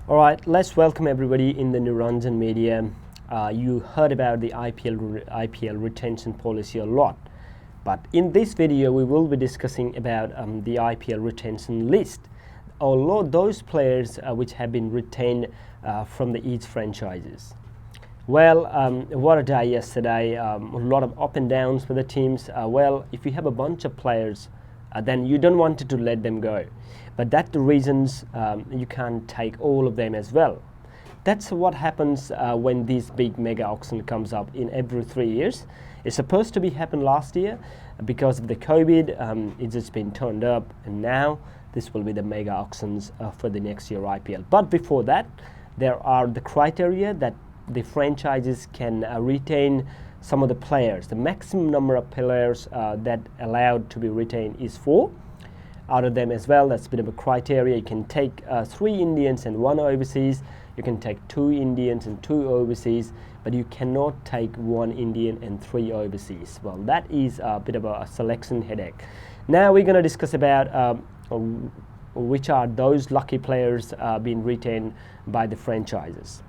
All right, let's welcome everybody in the Niranjan media. You heard about the IPL retention policy a lot, but in this video we will be discussing about the IPL retention list. All those players which have been retained from the each franchises. Well, what a day yesterday. A lot of up and downs for the teams. Well, if you have a bunch of players, then you don't want to let them go. But that's the reasons you can't take all of them as well. That's what happens when this big mega auction comes up in every 3 years. It's supposed to be happened last year. Because of the COVID, it's just been turned up, and now this will be the mega auctions for the next year IPL. But before that, there are the criteria that the franchises can retain some of the players. The maximum number of players that allowed to be retained is 4. Out of them as well, that's a bit of a criteria. You can take 3 Indians and 1 overseas. You can take 2 Indians and 2 overseas, but you cannot take 1 Indian and 3 overseas. Well, that is a bit of a selection headache. Now we're going to discuss about which are those lucky players being retained by the franchises.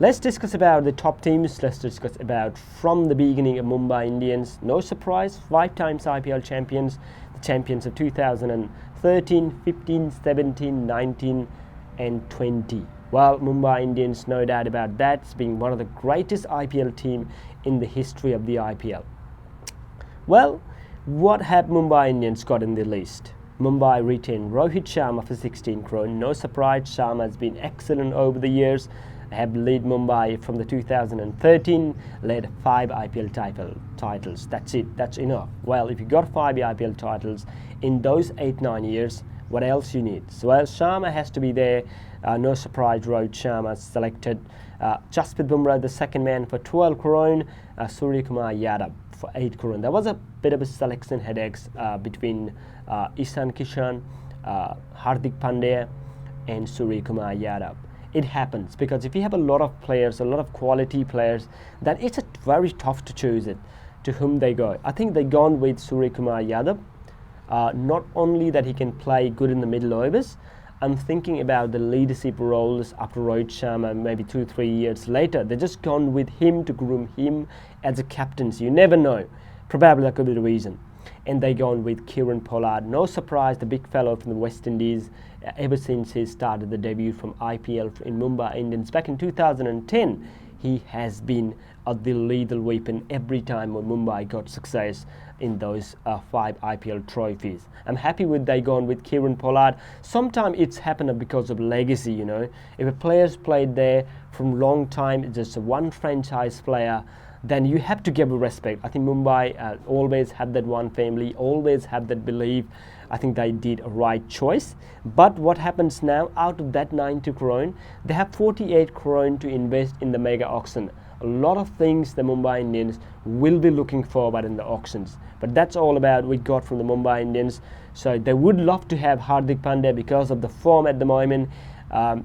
Let's discuss about the top teams. Let's discuss about from the beginning of Mumbai Indians. No surprise, 5 times IPL champions, the champions of 2013, 15, 17, 19 and 20. Well, Mumbai Indians, no doubt about that, being one of the greatest IPL team in the history of the IPL. Well, what have Mumbai Indians got in the list? Mumbai retained Rohit Sharma for 16 crore. No surprise, Sharma has been excellent over the years. Have led Mumbai from the 2013, led 5 IPL titles. That's it, that's enough. Well, if you got 5 IPL titles in those 8-9 years, what else you need? So, well, Sharma has to be there. No surprise, Rohit Sharma selected. Jasprit Bumrah, the second man, for 12 crore. Suryakumar Yadav for 8 crore. There was a bit of a selection headaches between Ishan Kishan, Hardik Pandya and Suryakumar Yadav. It happens because if you have a lot of players, a lot of quality players, then it's very tough to choose it to whom they go. I think they gone with Suryakumar Yadav. Not only that he can play good in the middle overs, I'm thinking about the leadership roles after Rohit Sharma, maybe 2-3 years later. They just gone with him to groom him as a captain. So you never know. Probably that could be the reason. And they gone with Kieron Pollard. No surprise, the big fellow from the West Indies, ever since he started the debut from IPL in Mumbai Indians back in 2010, he has been the lethal weapon every time when Mumbai got success in those 5 IPL trophies. I'm happy with they gone with Kieron Pollard. Sometimes it's happened because of legacy, you know. If a player's played there from long time, just one franchise player, then you have to give respect. I think Mumbai always had that one family, always had that belief. I think they did a right choice. But what happens now, out of that 90 crore, they have 48 crore to invest in the mega auction. A lot of things the Mumbai Indians will be looking forward in the auctions. But that's all about we got from the Mumbai Indians. So they would love to have Hardik Pandya because of the form at the moment. And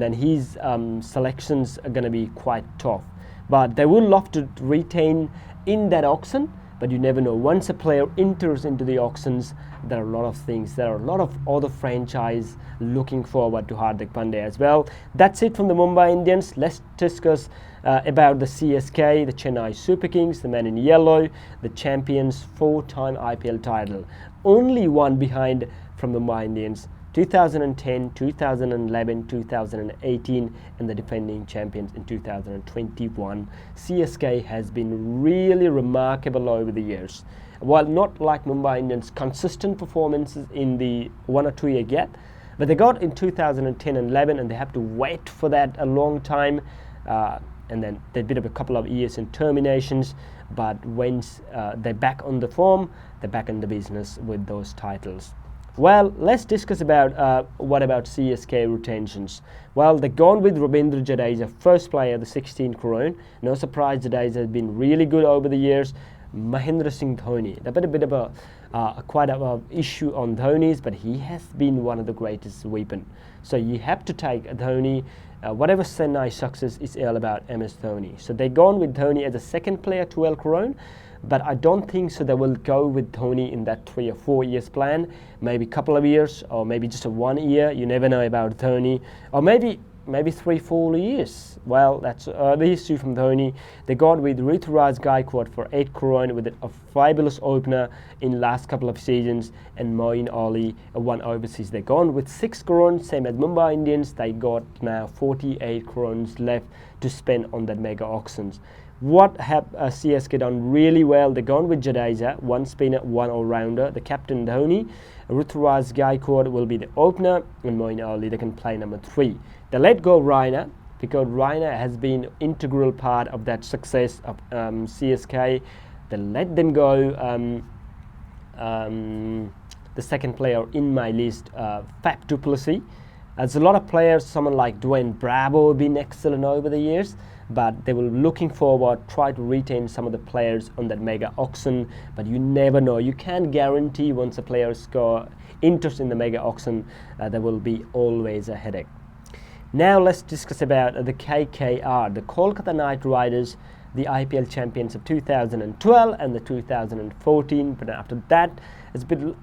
then his selections are going to be quite tough. But they would love to retain in that auction, but you never know. Once a player enters into the auctions, there are a lot of things. There are a lot of other franchise looking forward to Hardik Pandya as well. That's it from the Mumbai Indians. Let's discuss about the CSK, the Chennai Super Kings, the man in yellow, the champions, 4-time IPL title. Only one behind from the Mumbai Indians. 2010, 2011, 2018 and the defending champions in 2021. CSK has been really remarkable over the years. While not like Mumbai Indians consistent performances in the 1 or 2 year gap, but they got in 2010 and 11 and they have to wait for that a long time, and then they did a couple of years in terminations, but once they're back on the form, they're back in the business with those titles. Well, let's discuss about what about CSK retentions. Well, they've gone with Ravindra Jadeja, first player, the 16 crore. No surprise, Jadeja has been really good over the years. Mahendra Singh Dhoni, they've been a bit of a quite a issue on Dhoni's, but he has been one of the greatest weapon. So you have to take Dhoni. Whatever Chennai success is all about MS Dhoni. So they gone with Dhoni as a second player, 12 crore. But I don't think so they will go with Dhoni in that 3 or 4 years plan. Maybe a couple of years, or maybe just a 1 year. You never know about Dhoni. Or maybe 3-4 years. Well, that's the issue from Dhoni. They got with Ruturaj Gaikwad for 8 crore with a fabulous opener in last couple of seasons, and Moeen Ali, one overseas. They gone with 6 crore, same as Mumbai Indians. They got now 48 crores left to spend on that mega auctions. What have CSK done really well? They gone with Jadeja, one spinner, one all-rounder. The captain Dhoni, Ruturaj Gaikwad will be the opener, and Moeen Ali, they can play number 3. They let go Raina because Raina has been integral part of that success of CSK. They let them go. The second player in my list, Fab du Plessis. There's a lot of players, someone like Dwayne Bravo, been excellent over the years, but they were looking forward, try to retain some of the players on that mega auction, but you never know. You can't guarantee once a player score interest in the mega auction, there will be always a headache. Now let's discuss about the KKR, the Kolkata Knight Riders, the IPL champions of 2012 and the 2014. But after that, it's been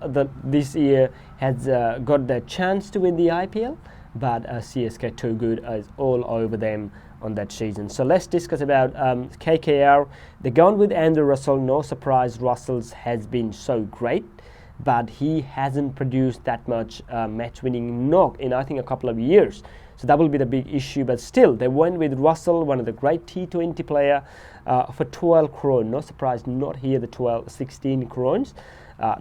this year has got the chance to win the IPL, but CSK too good is all over them on that season. So let's discuss about KKR. They're gone with Andrew Russell. No surprise, Russell's has been so great, but he hasn't produced that much match-winning knock in I think a couple of years. So that will be the big issue, but still they went with Russell, one of the great T20 player, for 12 crore. No surprise, not here the 16 crores.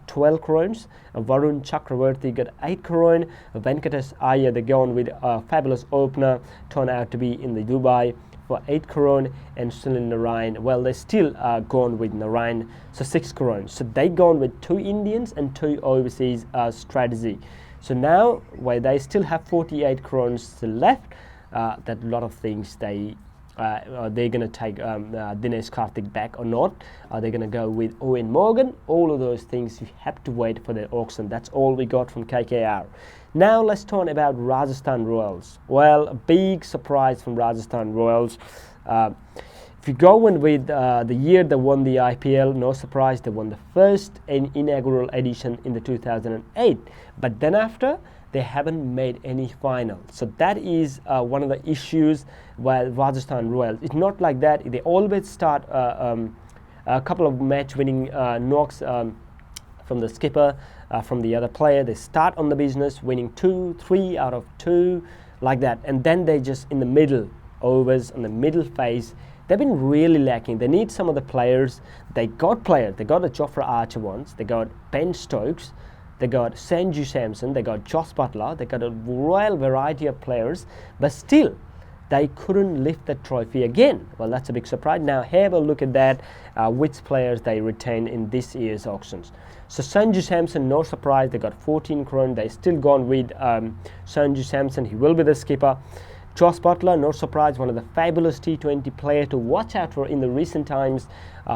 12 crores. Varun Chakravarti got 8 crore. Venkatesh Iyer, they gone with a fabulous opener, turned out to be in the Dubai for 8 crore, and Sunil Narayan, well, they still gone with Narayan, so 6 crore. So they gone with 2 Indians and 2 overseas strategy. So now, while they still have 48 crores left, that a lot of things they're going to take Dinesh Karthik back or not. Are they going to go with Owen Morgan? All of those things you have to wait for the auction. That's all we got from KKR. Now let's talk about Rajasthan Royals. Well, a big surprise from Rajasthan Royals. If you go in with the year they won the IPL, no surprise, they won the first inaugural edition in the 2008. But then after, they haven't made any final. So that is one of the issues with Rajasthan Royals. It's not like that. They always start a couple of match-winning knocks from the skipper, from the other player. They start on the business, winning 2, 3 out of 2, like that. And then they just in the middle overs, on the middle phase, they've been really lacking. They need some of the players. They got players. They got a Jofra Archer once. They got Ben Stokes. They got Sanju Samson. They got Joss Butler. They got a royal variety of players. But still, they couldn't lift the trophy again. Well, that's a big surprise. Now, have a look at that, which players they retained in this year's auctions. So Sanju Samson, no surprise. They got 14 crore. They still gone with Sanju Samson. He will be the skipper. Joss Butler, no surprise, one of the fabulous T20 player to watch out for in the recent times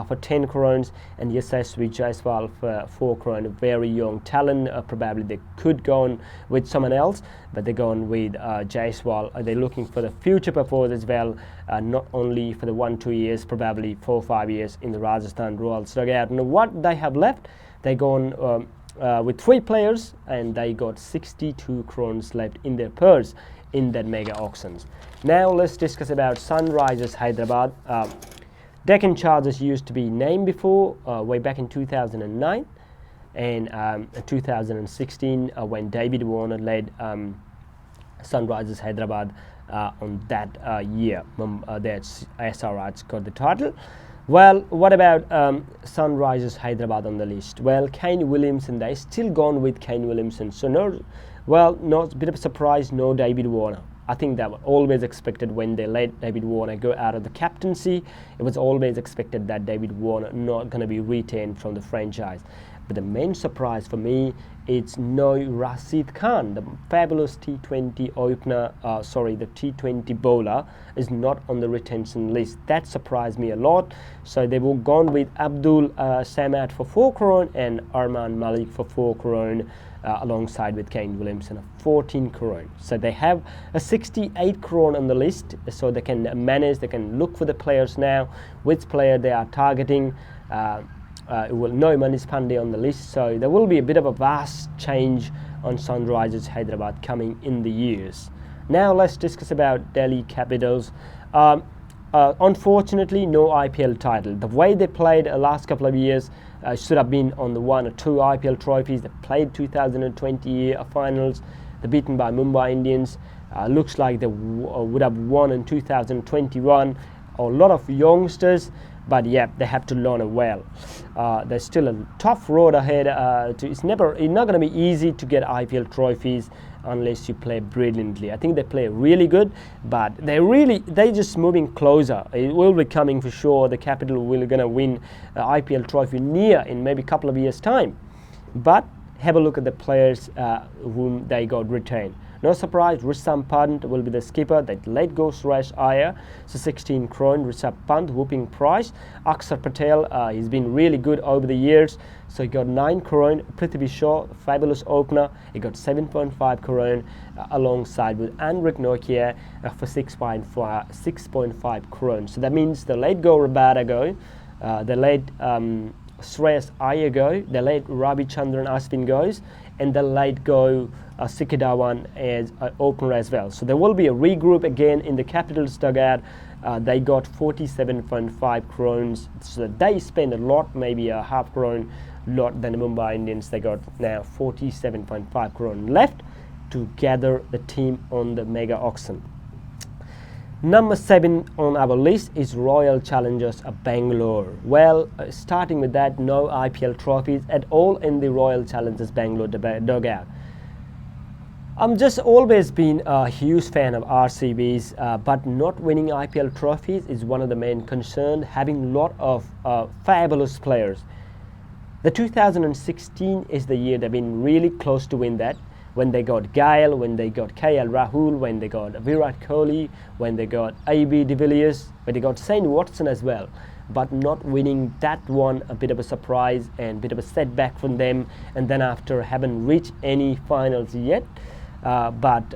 for 10 crores, and Yashasvi Jaiswal for 4 crores, a very young talent. Probably they could go on with someone else, but they're going with Jaiswal. They're looking for the future performance as well, not only for the 1-2 years, probably 4-5 years in the Rajasthan Royals dugout. Now what they have left, they gone with 3 players, and they got 62 crores left in their purse in that mega auctions. Now let's discuss about Sunrisers Hyderabad. Deccan Chargers used to be named before, way back in 2009 and 2016 when David Warner led Sunrisers Hyderabad on that year. That's SRH got the title. Well, what about Sunrisers Hyderabad on the list? Well, Kane Williamson, they still gone with Kane Williamson. So no, well, no, bit of a surprise, no David Warner. I think that was always expected when they let David Warner go out of the captaincy. It was always expected that David Warner not going to be retained from the franchise. But the main surprise for me it's no Rashid Khan, the fabulous T20 opener, the T20 bowler is not on the retention list. That surprised me a lot. So they were gone with Abdul Samad for 4 crore and Arman Malik for 4 crore alongside with Kane Williamson of 14 crore. So they have a 68 crore on the list, so they can manage, they can look for the players now, which player they are targeting. No Manish Pandey on the list, so there will be a bit of a vast change on Sunrisers Hyderabad coming in the years. Now let's discuss about Delhi Capitals. Unfortunately, no IPL title. The way they played the last couple of years should have been on the 1 or 2 IPL trophies. They played 2020 finals. They're beaten by Mumbai Indians. Looks like they would have won in 2021. A lot of youngsters, but yeah, they have to learn well. There's still a tough road ahead. It's not going to be easy to get IPL trophies unless you play brilliantly. I think they play really good, but they're just moving closer. It will be coming for sure. The Capital will gonna win IPL trophy near in maybe a couple of years' time. But have a look at the players whom they got retained. No surprise, Rishabh Pant will be the skipper. They let go Suresh Iyer, so 16 crore. Rishabh Pant, whooping price. Akshar Patel, he's been really good over the years, so he got 9 crore. Prithvi Shaw, fabulous opener, he got 7.5 crore alongside with Anrik Nokia for 6.5 crore. So that means they let go Rabada go, they let Shreyas Iyer go, they let Ravi Chandran Ashwin goes, and they let go Sikhi Dhawan as opener as well. So there will be a regroup again in the Capitals dugout. They got 47.5 crores, so they spend a lot, maybe a half crore lot than the Mumbai Indians. They got now 47.5 crore left to gather the team on the mega auction. Number 7 on our list is Royal Challengers of Bangalore. Well, starting with that, no IPL trophies at all in the Royal Challengers Bangalore dugout. I'm just always been a huge fan of RCBs, but not winning IPL trophies is one of the main concerns, having a lot of fabulous players. The 2016 is the year they've been really close to win that, when they got Gayle, when they got KL Rahul, when they got Virat Kohli, when they got AB de Villiers, when they got Shane Watson as well. But not winning that one, a bit of a surprise and a bit of a setback from them, and then after haven't reached any finals yet. But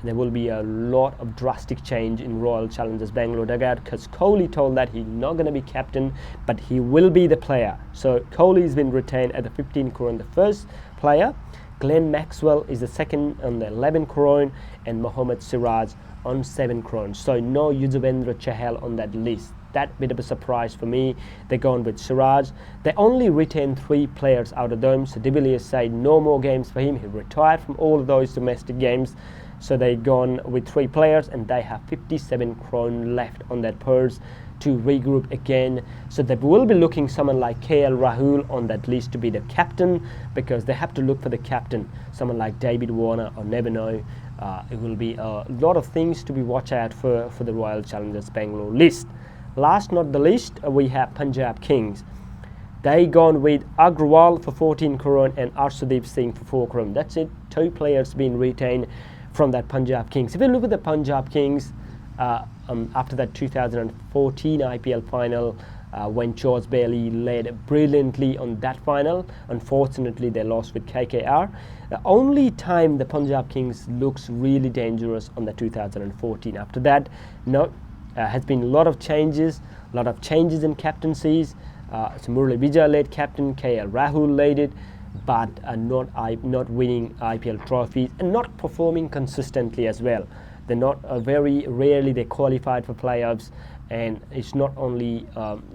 there will be a lot of drastic change in Royal Challengers Bangalore dugout, because Kohli told that he's not going to be captain, but he will be the player. So Kohli has been retained at the 15 crore on the first player. Glenn Maxwell is the second on the 11 crore, and Mohammad Siraj on 7 crore. So no Yuzvendra Chahal on that list. That bit of a surprise for me. They're gone with Siraj. They only retained 3 players out of them. So de Villiers said no more games for him. He retired from all of those domestic games. So they've gone with 3 players, and they have 57 crore left on that purse to regroup again. So they will be looking someone like KL Rahul on that list to be the captain, because they have to look for the captain. Someone like David Warner or never know. It will be a lot of things to be watched out for the Royal Challengers Bangalore list. Last not the least, we have Punjab Kings. They gone with Agrawal for 14 crore and Arshdeep Singh for 4 crore. That's it. 2 players being retained from that Punjab Kings. If you look at the Punjab Kings, after that 2014 IPL final, when George Bailey led brilliantly on that final, unfortunately they lost with KKR. The only time the Punjab Kings looks really dangerous on the 2014. After that, no, has been a lot of changes in captaincies. So Murali Vijay led captain, KL Rahul led it, but not winning IPL trophies and not performing consistently as well. They're not very rarely they qualified for playoffs, and it's not only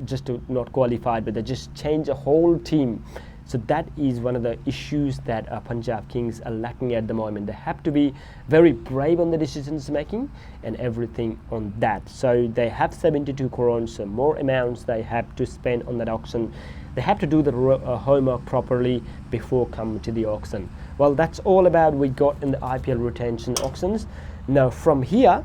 just to not qualified, but they just change the whole team. So that is one of the issues that Punjab Kings are lacking at the moment. They have to be very brave on the decisions making and everything on that. So they have 72 crores, so more amounts they have to spend on that auction. They have to do the homework properly before coming to the auction. Well, that's all about we got in the IPL retention auctions. Now from here,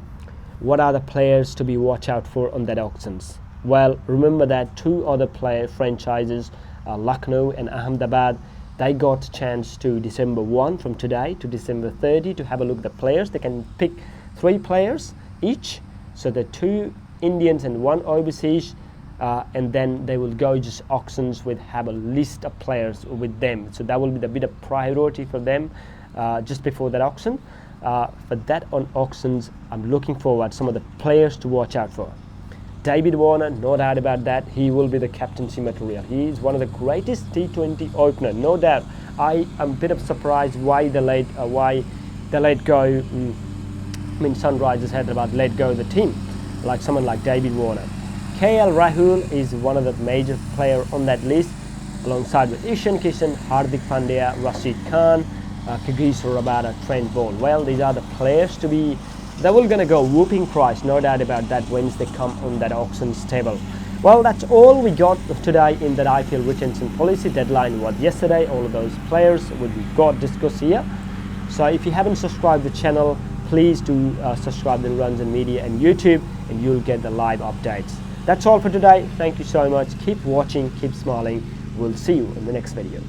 what are the players to be watch out for on that auctions? Well, remember that 2 other franchises, Lucknow and Ahmedabad, They got a chance to December 1 from today to December 30 to have a look at the players. They can pick 3 players each, so the 2 Indians and 1 overseas, and then they will go just auctions with have a list of players with them. So that will be the bit of priority for them just before that auction. For that on auctions, I'm looking forward some of the players to watch out for. David Warner, no doubt about that, he will be the captaincy material. He is one of the greatest T20 opener, no doubt. I am a bit of surprised why they let go. Sunrisers Hyderabad let go the team, like someone like David Warner. KL Rahul is one of the major player on that list, alongside with Ishan Kishan, Hardik Pandya, Rashid Khan, Kagiso Rabada, Trent Bolt. Well, these are the players to be. They will gonna go whooping price, no doubt about that, once they come on that auctions table. Well, that's all we got today in that IPL retention policy. Deadline was yesterday. All of those players we got discussed here. So if you haven't subscribed the channel, please do subscribe to Niranjan Media and YouTube, and you'll get the live updates. That's all for today. Thank you so much. Keep watching, keep smiling. We'll see you in the next video.